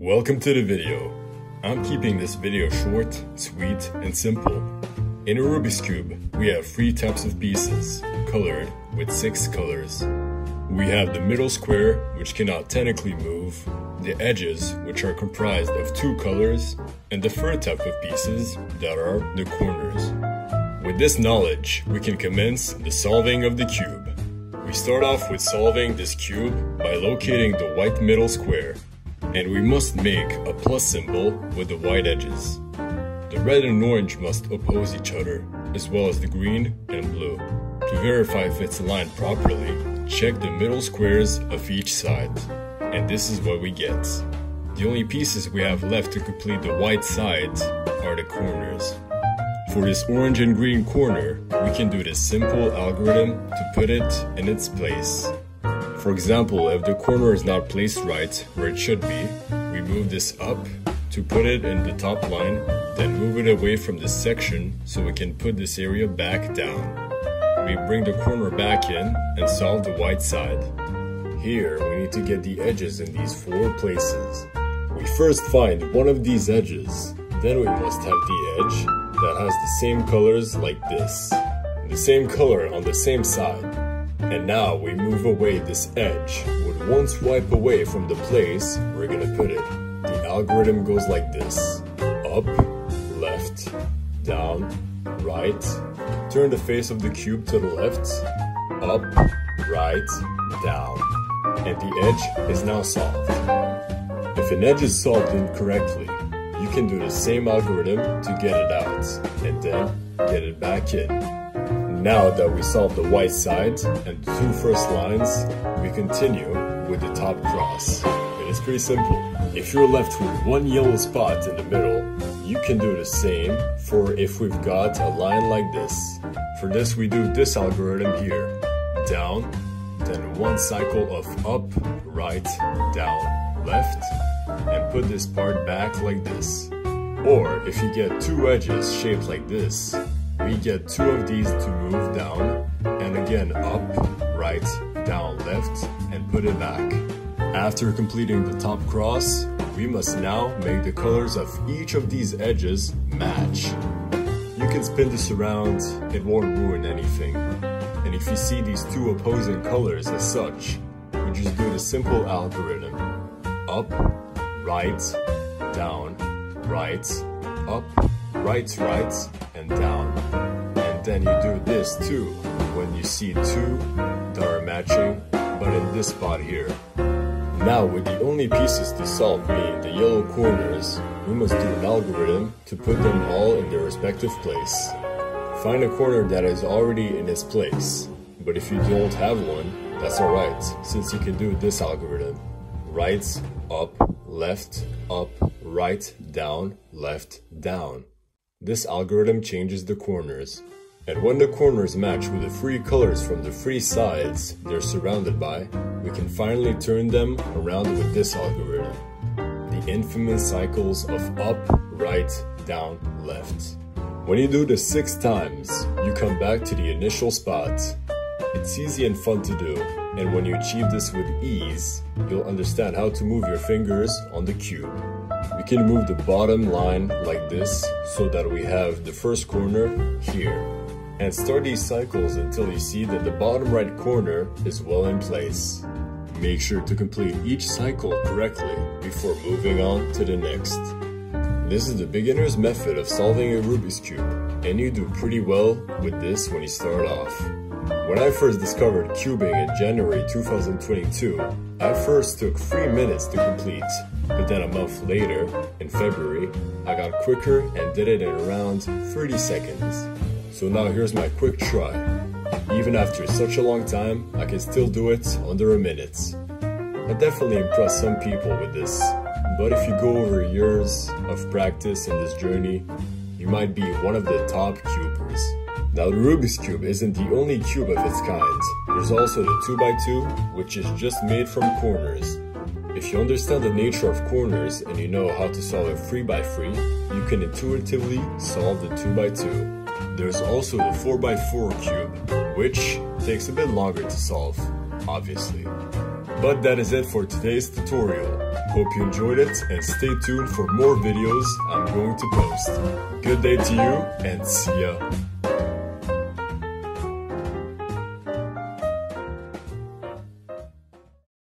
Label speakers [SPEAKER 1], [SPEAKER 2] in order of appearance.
[SPEAKER 1] Welcome to the video. I'm keeping this video short, sweet, and simple. In a Rubik's Cube, we have 3 types of pieces, colored with 6 colors. We have the middle square, which cannot technically move, the edges, which are comprised of 2 colors, and the third type of pieces that are the corners. With this knowledge, we can commence the solving of the cube. We start off with solving this cube by locating the white middle square, and we must make a plus symbol with the white edges. The red and orange must oppose each other, as well as the green and blue. To verify if it's aligned properly, check the middle squares of each side, and this is what we get. The only pieces we have left to complete the white sides are the corners. For this orange and green corner, we can do this simple algorithm to put it in its place. For example, if the corner is not placed right where it should be, we move this up to put it in the top line, then move it away from this section so we can put this area back down. We bring the corner back in and solve the white side. Here, we need to get the edges in these 4 places. We first find one of these edges, then we must have the edge that has the same colors like this, the same color on the same side. And now we move away this edge with one swipe away from the place we're gonna put it. The algorithm goes like this: up, left, down, right. Turn the face of the cube to the left, up, right, down. And the edge is now solved. If an edge is solved incorrectly, you can do the same algorithm to get it out, and then get it back in. Now that we solved the white sides and the 2 first lines, we continue with the top cross. And it's pretty simple. If you're left with one yellow spot in the middle, you can do the same for if we've got a line like this. For this, we do this algorithm here: down, then 1 cycle of up, right, down, left, and put this part back like this. Or if you get 2 edges shaped like this, we get 2 of these to move down, and again up, right, down, left, and put it back. After completing the top cross, we must now make the colors of each of these edges match. You can spin this around, it won't ruin anything. And if you see these 2 opposing colors as such, we just do the simple algorithm: up, right, down, right, up, right, right, and down. And then you do this too when you see 2 that are matching, but in this spot here. Now, with the only pieces to solve being the yellow corners, we must do an algorithm to put them all in their respective place. Find a corner that is already in its place, but if you don't have one, that's alright, since you can do this algorithm: right, up, left, right, down, left, down. This algorithm changes the corners, and when the corners match with the 3 colors from the 3 sides they're surrounded by, we can finally turn them around with this algorithm: the infamous cycles of up, right, down, left. When you do this 6 times, you come back to the initial spot. It's easy and fun to do, and when you achieve this with ease, you'll understand how to move your fingers on the cube. We can move the bottom line like this so that we have the first corner here. And start these cycles until you see that the bottom right corner is well in place. Make sure to complete each cycle correctly before moving on to the next. This is the beginner's method of solving a Rubik's Cube, and you do pretty well with this when you start off. When I first discovered cubing in January 2022, I first took 3 minutes to complete, but then a month later, in February, I got quicker and did it in around 30 seconds. So now here's my quick try. Even after such a long time, I can still do it under a minute. I definitely impressed some people with this, but if you go over years of practice in this journey, you might be one of the top cubers. Now, the Rubik's Cube isn't the only cube of its kind. There's also the 2x2, which is just made from corners. If you understand the nature of corners and you know how to solve a 3x3, you can intuitively solve the 2x2. There's also the 4x4 cube, which takes a bit longer to solve, obviously. But that is it for today's tutorial. Hope you enjoyed it and stay tuned for more videos I'm going to post. Good day to you and see ya!